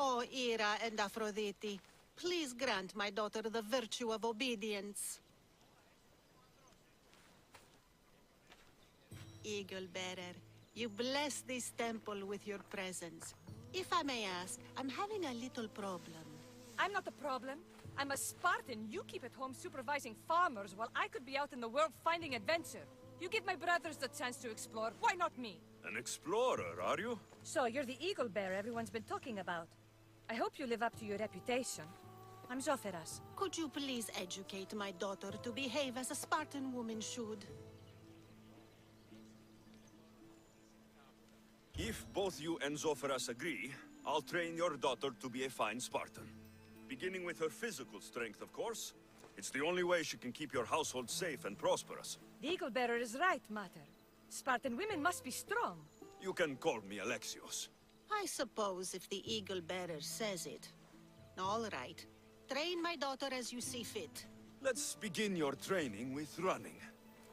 Oh, Ira and Aphrodite, please grant my daughter the virtue of obedience. Eagle Bearer, you bless this temple with your presence. If I may ask, I'm having a little problem. I'm not the problem. I'm a Spartan. You keep at home supervising farmers while I could be out in the world finding adventure. You give my brothers the chance to explore. Why not me? An explorer, are you? So, you're the eagle bearer everyone's been talking about. I hope you live up to your reputation. I'm Zopheras. Could you please educate my daughter to behave as a Spartan woman should? If both you and Zopheras agree, I'll train your daughter to be a fine Spartan. Beginning with her physical strength, of course. It's the only way she can keep your household safe and prosperous. The eagle bearer is right, Mater. Spartan women must be strong. You can call me Alexios. I suppose if the Eagle Bearer says it. All right. Train my daughter as you see fit. Let's begin your training with running.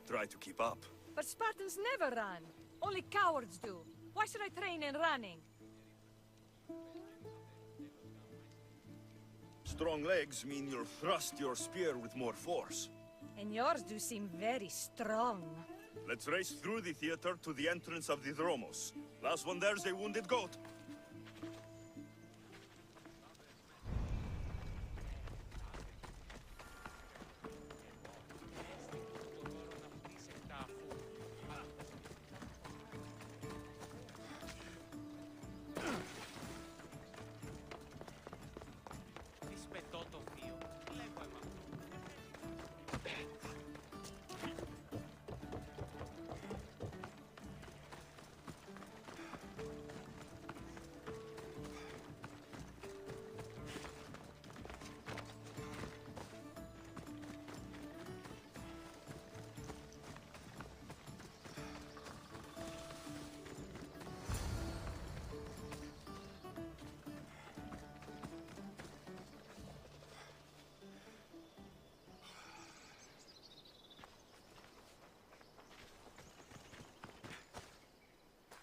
Try to keep up. But Spartans never run. Only cowards do. Why should I train in running? Strong legs mean you'll thrust your spear with more force. And yours do seem very strong. Let's race through the theater to the entrance of the Dromos. Last one there's a wounded goat.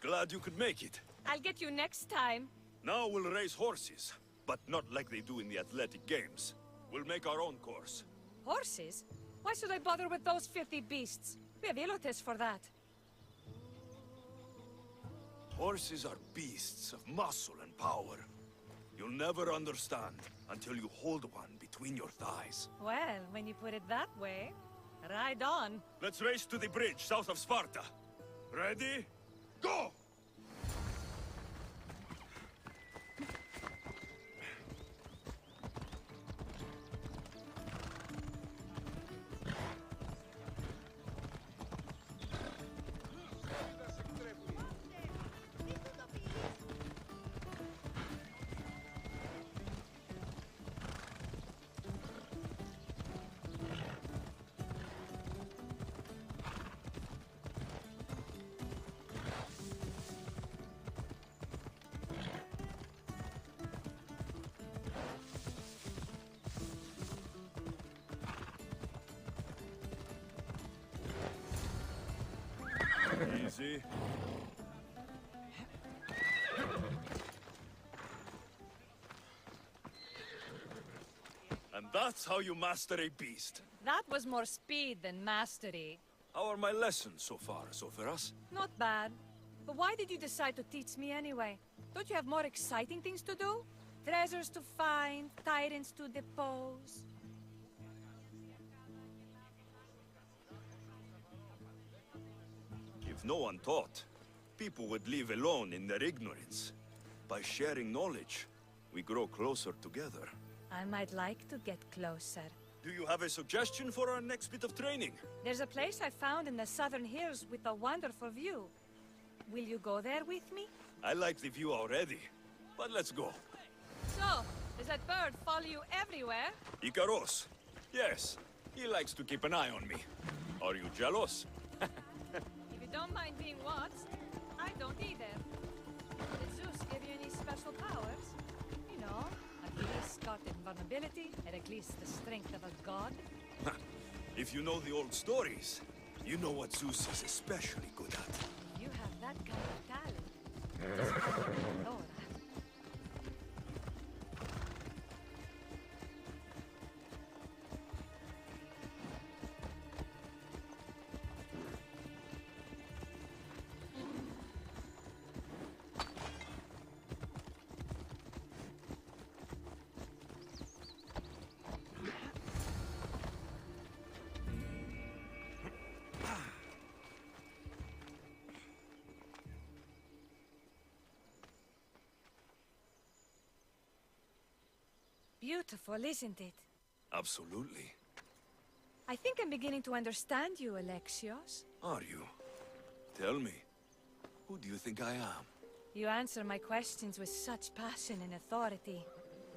Glad you could make it. I'll get you next time. Now we'll race horses, but not like they do in the athletic games. We'll make our own course. Horses? Why should I bother with those filthy beasts? We have Elotes for that. Horses are beasts of muscle and power. You'll never understand until you hold one between your thighs. Well, when you put it that way, ride on. Let's race to the bridge south of Sparta. Ready? Go! Easy. And that's how you master a beast. That was more speed than mastery. How are my lessons so far, Zopheras? Not bad. But why did you decide to teach me anyway? Don't you have more exciting things to do? Treasures to find, tyrants to depose. If no one taught, people would live alone in their ignorance. By sharing knowledge, we grow closer together. I might like to get closer. Do you have a suggestion for our next bit of training? There's a place I found in the southern hills with a wonderful view. Will you go there with me? I like the view already, but let's go. So, does that bird follow you everywhere? Icaros. Yes, he likes to keep an eye on me. Are you jealous? If you don't mind being watched, I don't either. Did Zeus give you any special powers? You know, Achilles got invulnerability, and at least the strength of a god. If you know the old stories, you know what Zeus is especially good at. You have that kind of talent. Just call me Laura. Beautiful, isn't it? Absolutely. I think I'm beginning to understand you, Alexios. Are you? Tell me, who do you think I am? You answer my questions with such passion and authority.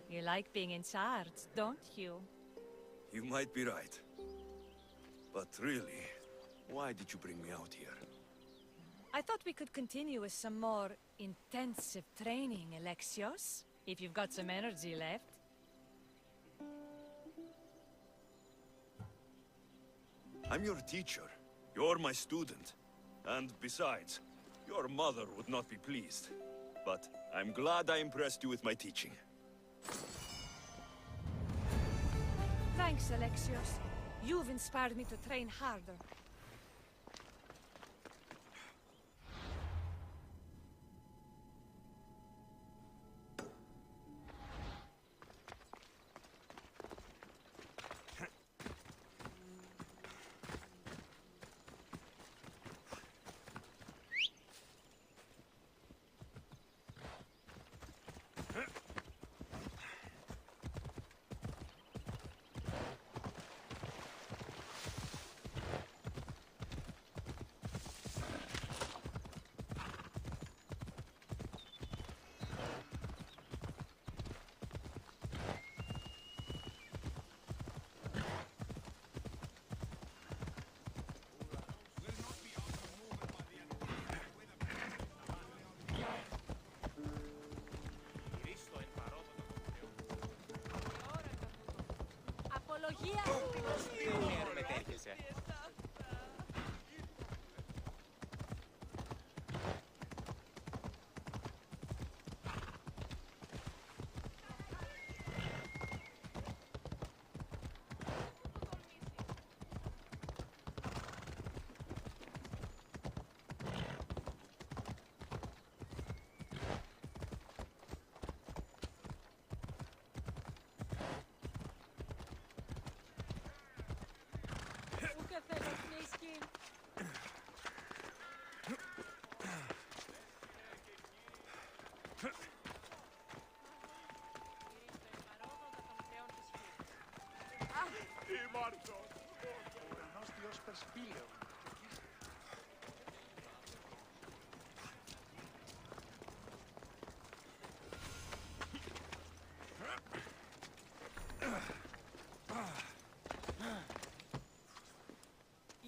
You like being in charge, don't you? You might be right. But really, why did you bring me out here? I thought we could continue with some more intensive training, Alexios. If you've got some energy left. I'm your teacher. You're my student. And besides, your mother would not be pleased. But I'm glad I impressed you with my teaching. Thanks, Alexios. You've inspired me to train harder.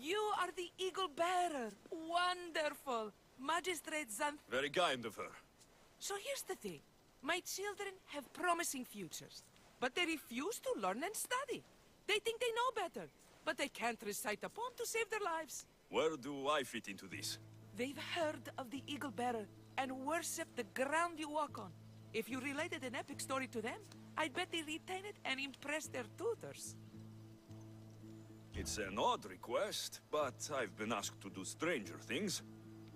You are the Eagle Bearer. Wonderful. Magistrate Xanth. Very kind of her. So here's the thing. My children have promising futures, but they refuse to learn and study. They think they know better, but they can't recite a poem to save their lives. Where do I fit into this? They've heard of the Eagle Bearer and worship the ground you walk on. If you related an epic story to them, I'd bet they retain it and impress their tutors. It's an odd request, but I've been asked to do stranger things.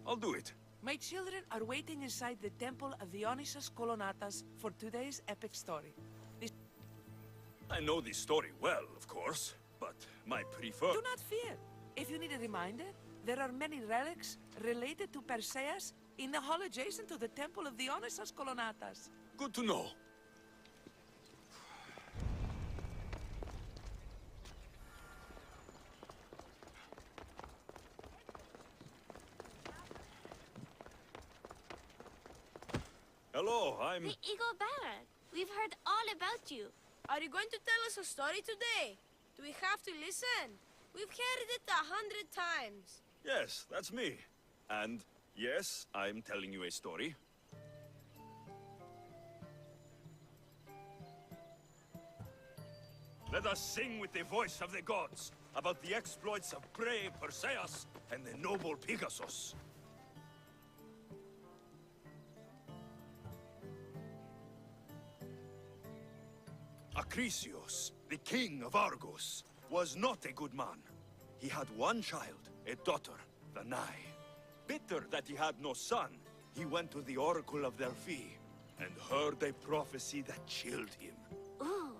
I'll do it. My children are waiting inside the Temple of Dionysus Kolonatas for today's epic story. I know this story well, of course, but my preferred... Do not fear. If you need a reminder, there are many relics related to Perseus in the hall adjacent to the Temple of the Dionysos Colonatas. Good to know. Hello, I'm... The Eagle Baron. We've heard all about you. Are you going to tell us a story today? Do we have to listen? We've heard it 100 times. Yes, that's me. And yes, I'm telling you a story. Let us sing with the voice of the gods about the exploits of brave Perseus and the noble Pegasus. Acrisius, the king of Argos, was not a good man. He had one child, a daughter, Danae. Bitter that he had no son, he went to the oracle of Delphi and heard a prophecy that chilled him. Ooh,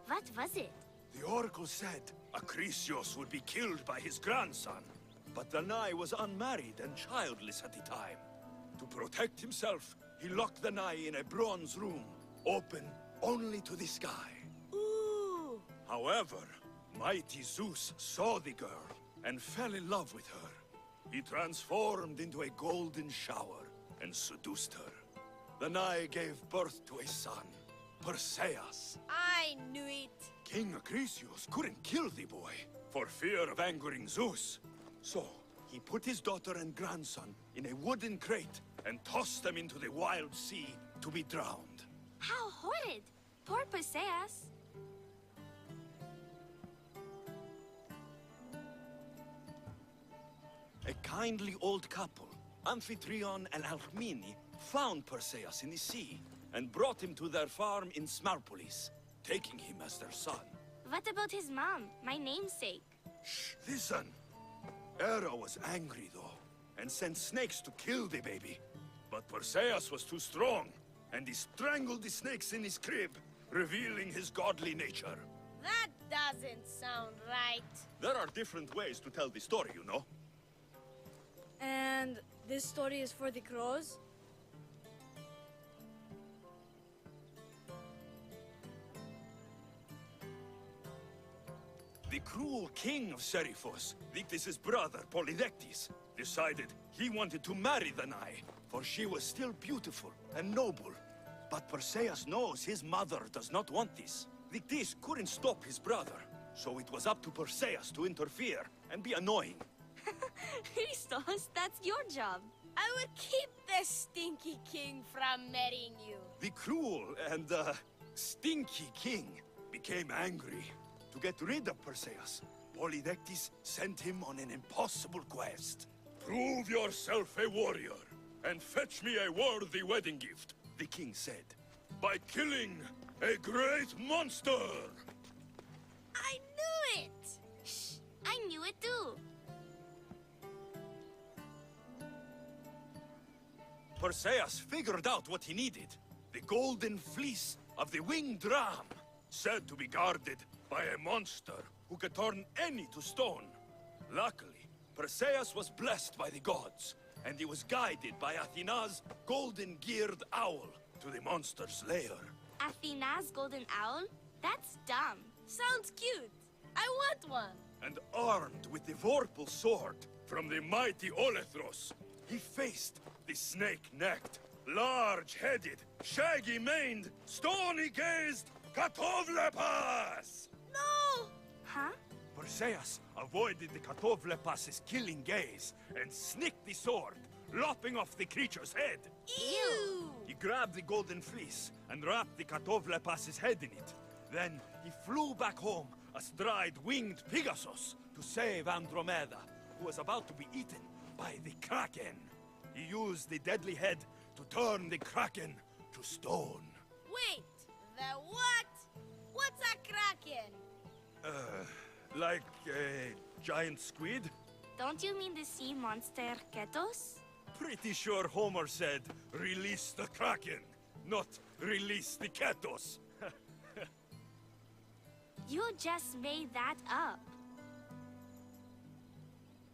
what was it? The oracle said Acrisius would be killed by his grandson. But Danae was unmarried and childless at the time. To protect himself, he locked Danae in a bronze room, open only to the sky. Ooh! However, mighty Zeus saw the girl and fell in love with her. He transformed into a golden shower and seduced her. Danae gave birth to a son, Perseus. I knew it. King Acrisius couldn't kill the boy for fear of angering Zeus. So, he put his daughter and grandson in a wooden crate and tossed them into the wild sea to be drowned. How horrid! Poor Perseus. A kindly old couple, Amphitryon and Alcmene, found Perseus in the sea and brought him to their farm in Smarpolis, taking him as their son. What about his mom, my namesake? Shh, listen. Hera was angry, though, and sent snakes to kill the baby. But Perseus was too strong, and he strangled the snakes in his crib, revealing his godly nature. That doesn't sound right. There are different ways to tell the story, you know. And this story is for the crows? The cruel king of Seriphos, Dictys' brother, Polydectes, decided he wanted to marry Danae, for she was still beautiful and noble. But Perseus knows his mother does not want this. Dictys couldn't stop his brother, so it was up to Perseus to interfere and be annoying. Christos, that's your job. I will keep the stinky king from marrying you. The cruel and, stinky king became angry. To get rid of Perseus, Polydectes sent him on an impossible quest. Prove yourself a warrior, and fetch me a worthy wedding gift, the king said, by killing a great monster! I knew it! Shh, I knew it too. Perseus figured out what he needed. The golden fleece of the winged ram, said to be guarded by a monster who could turn any to stone. Luckily, Perseus was blessed by the gods, and he was guided by Athena's golden-geared owl to the monster's lair. Athena's golden owl? That's dumb. Sounds cute. I want one. And armed with the vorpal sword from the mighty Olethros, he faced the snake-necked, large-headed, shaggy-maned, stony-gazed Katovlepas! No! Huh? Perseus avoided the Katovlepas's killing gaze and snicked the sword, lopping off the creature's head. Ew! He grabbed the golden fleece and wrapped the Katovlepas's head in it. Then he flew back home astride winged Pegasus to save Andromeda, who was about to be eaten by the Kraken. He used the deadly head to turn the Kraken to stone. Wait, the what? What's a kraken? Like a giant squid? Don't you mean the sea monster Ketos? Pretty sure Homer said, release the Kraken, not release the Ketos. You just made that up.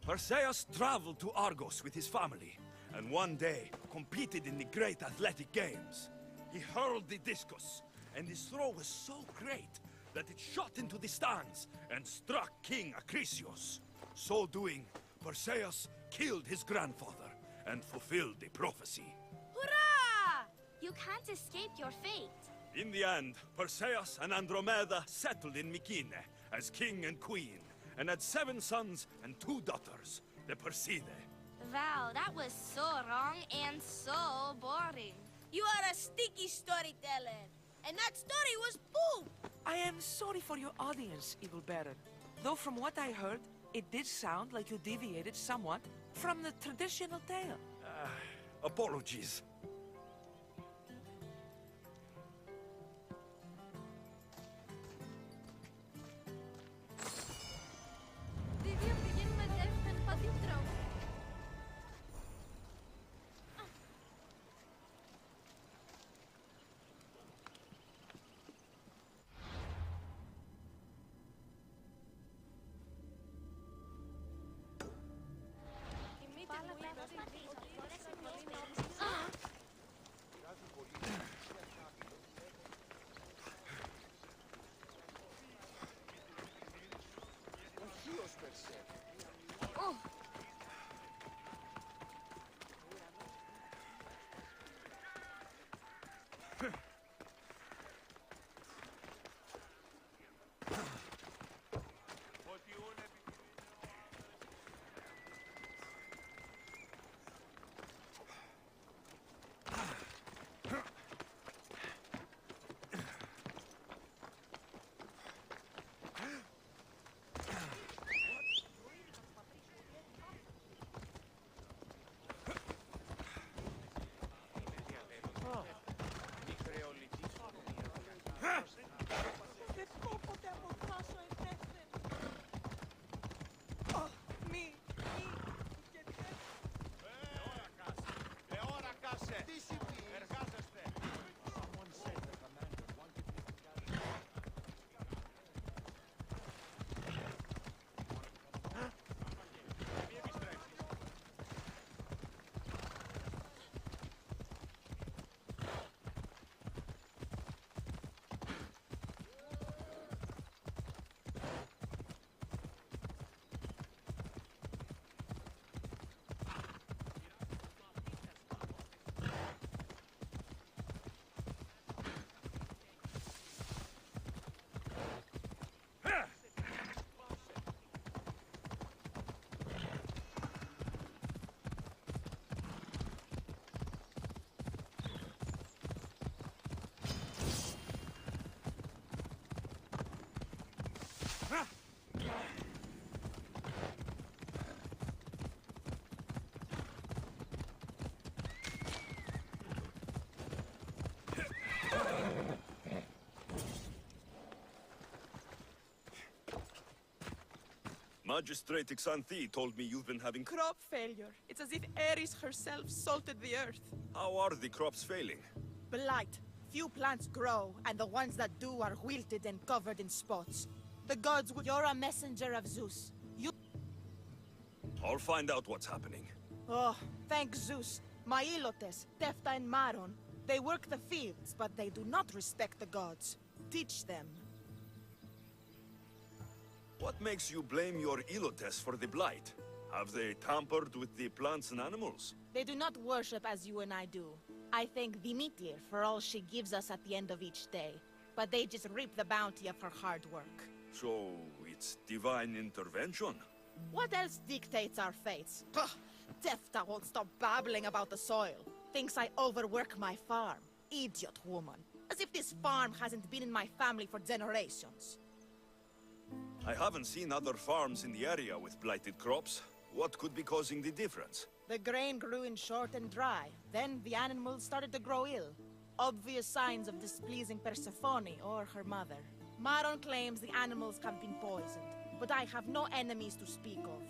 Perseus traveled to Argos with his family, and one day competed in the great athletic games. He hurled the discus, and his throw was so great that it shot into the stands and struck King Acrisius. So doing, Perseus killed his grandfather and fulfilled the prophecy. Hurrah! You can't escape your fate. In the end, Perseus and Andromeda settled in Mycenae as king and queen, and had 7 sons and 2 daughters, the Perseidae. Wow, that was so wrong and so boring. You are a sticky storyteller. And that story was poop! I am sorry for your audience, Evil Bearer. Though from what I heard, it did sound like you deviated somewhat from the traditional tale. Apologies. Vi weer beginnen met even een patintro. Magistrate Xanthi told me you've been having... Crop failure. It's as if Ares herself salted the earth. How are the crops failing? Blight. Few plants grow, and the ones that do are wilted and covered in spots. The gods would... You're a messenger of Zeus. You... I'll find out what's happening. Oh, thank Zeus. My Ilotes, Tefta and Maron, they work the fields, but they do not respect the gods. Teach them. What makes you blame your Ilotes for the blight? Have they tampered with the plants and animals? They do not worship as you and I do. I thank Demeter for all she gives us at the end of each day, but they just reap the bounty of her hard work. So, it's divine intervention? What else dictates our fates? Ugh, Tefta won't stop babbling about the soil. Thinks I overwork my farm. Idiot woman. As if this farm hasn't been in my family for generations. I haven't seen other farms in the area with blighted crops. What could be causing the difference? The grain grew in short and dry. Then the animals started to grow ill. Obvious signs of displeasing Persephone or her mother. Maron claims the animals have been poisoned, but I have no enemies to speak of.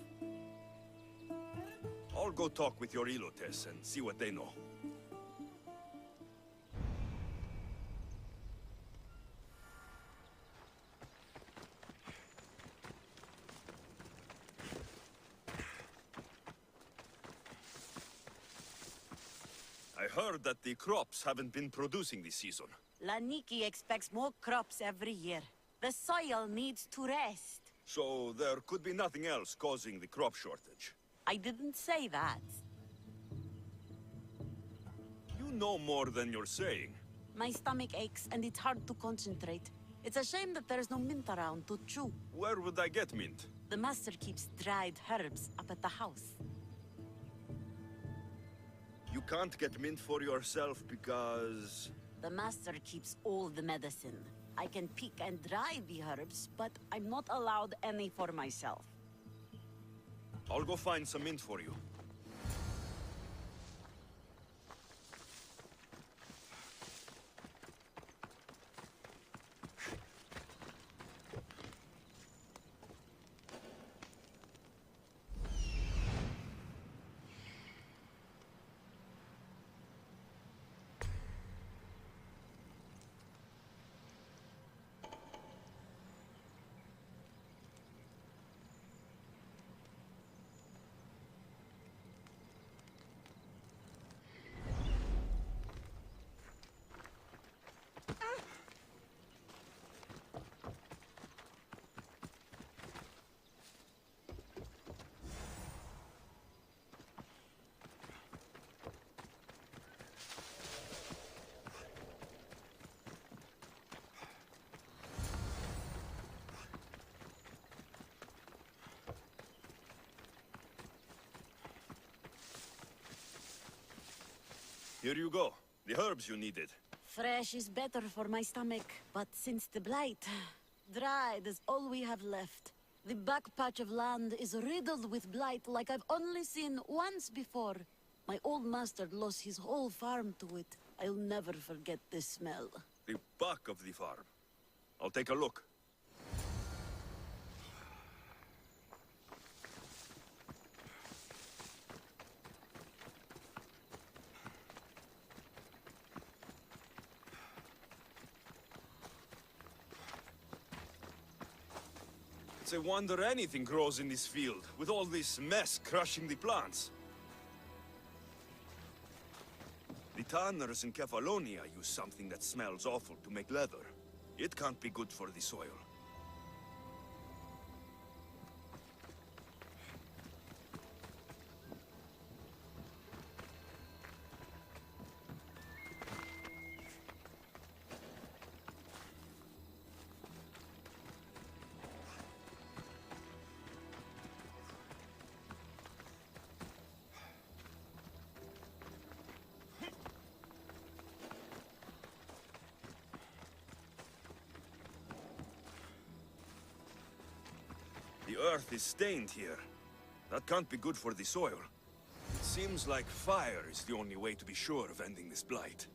I'll go talk with your Ilotes and see what they know. I heard that the crops haven't been producing this season. Laniki expects more crops every year. The soil needs to rest. So there could be nothing else causing the crop shortage. I didn't say that. You know more than you're saying. My stomach aches and it's hard to concentrate. It's a shame that there's no mint around to chew. Where would I get mint? The master keeps dried herbs up at the house. You can't get mint for yourself because... The master keeps all the medicine. I can pick and dry the herbs, but I'm not allowed any for myself. I'll go find some mint for you. Here you go. The herbs you needed. Fresh is better for my stomach, but since the blight, dried is all we have left. The back patch of land is riddled with blight like I've only seen once before. My old master lost his whole farm to it. I'll never forget this smell. The back of the farm. I'll take a look. It's a wonder anything grows in this field, with all this mess crushing the plants. The tanners in Kefalonia use something that smells awful to make leather. It can't be good for the soil. The earth is stained here. That can't be good for the soil. It seems like fire is the only way to be sure of ending this blight.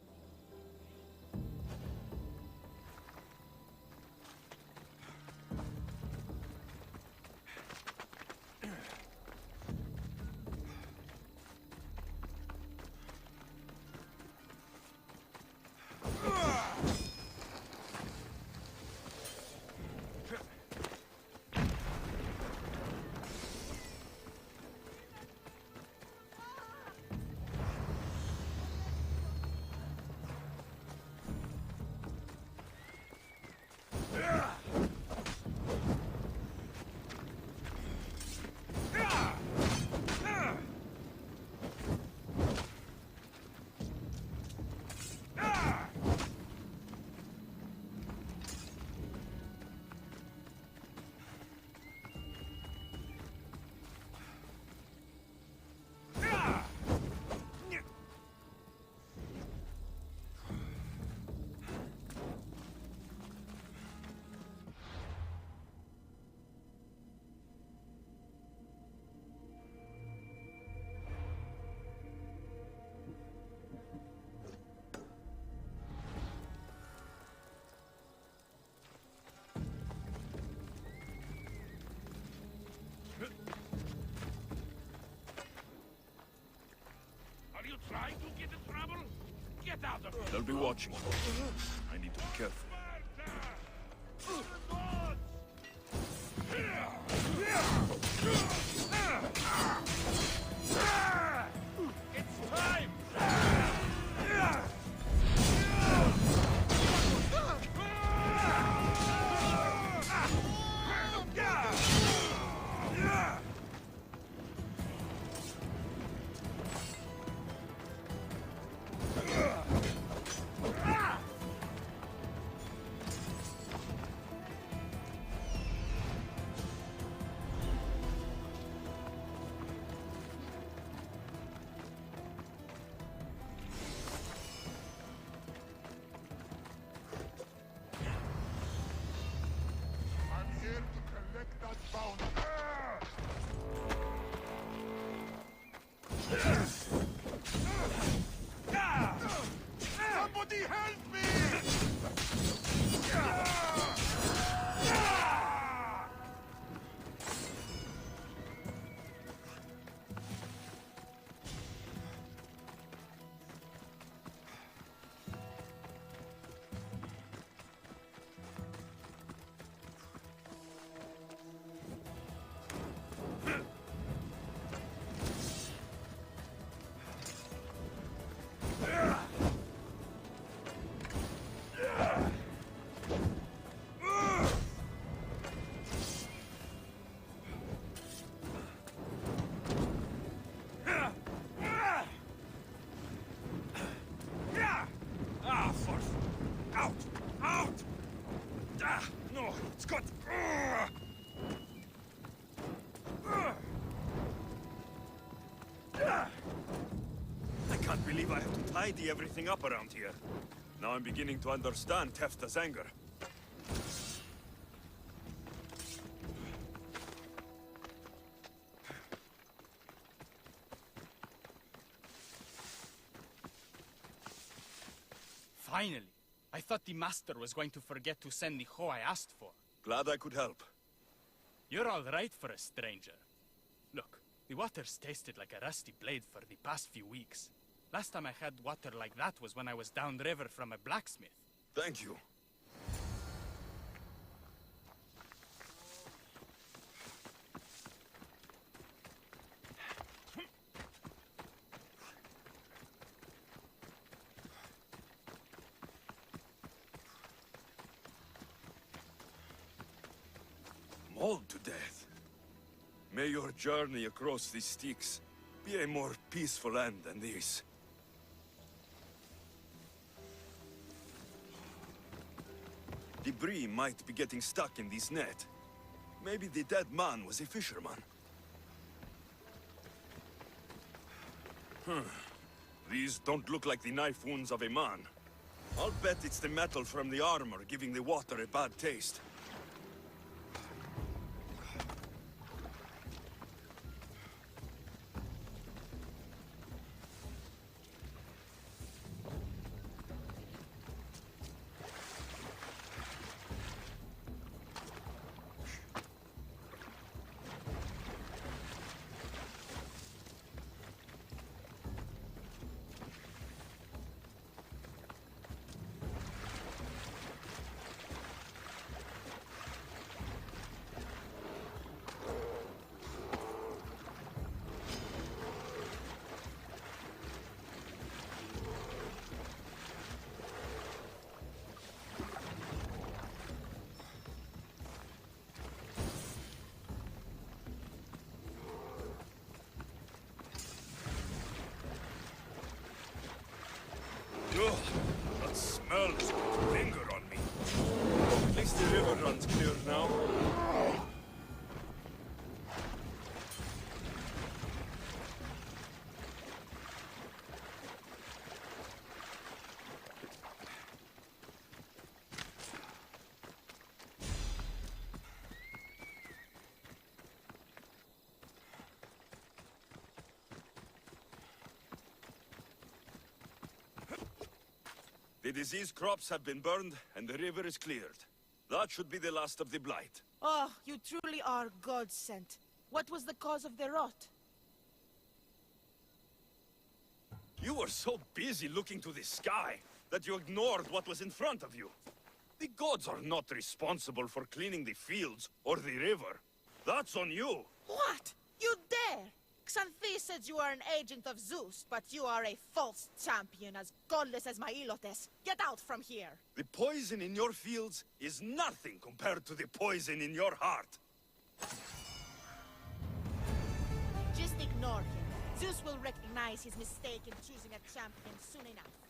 Trying to get in trouble? Get out of here! They'll be watching. I need to be careful. It's time! believe I have to tidy everything up around here. Now I'm beginning to understand Tefta's anger. Finally! I thought the master was going to forget to send the hoe I asked for. Glad I could help. You're all right for a stranger. Look, the water's tasted like a rusty blade for the past few weeks. Last time I had water like that was when I was downriver from a blacksmith. Thank you. Mauled to death. May your journey across the Styx be a more peaceful end than this. Debris might be getting stuck in this net. Maybe the dead man was a fisherman. These don't look like the knife wounds of a man. I'll bet it's the metal from the armor giving the water a bad taste. Ugh, that smell is going to linger on me. At least the river runs clear now. The disease crops have been burned, and the river is cleared. That should be the last of the blight. Oh, you truly are God-sent. What was the cause of the rot? You were so busy looking to the sky that you ignored what was in front of you. The gods are not responsible for cleaning the fields or the river. That's on you. What? You dare? Xanthi says you are an agent of Zeus, but you are a false champion, as godless as my Ilotes. Get out from here! The poison in your fields is nothing compared to the poison in your heart. Just ignore him. Zeus will recognize his mistake in choosing a champion soon enough.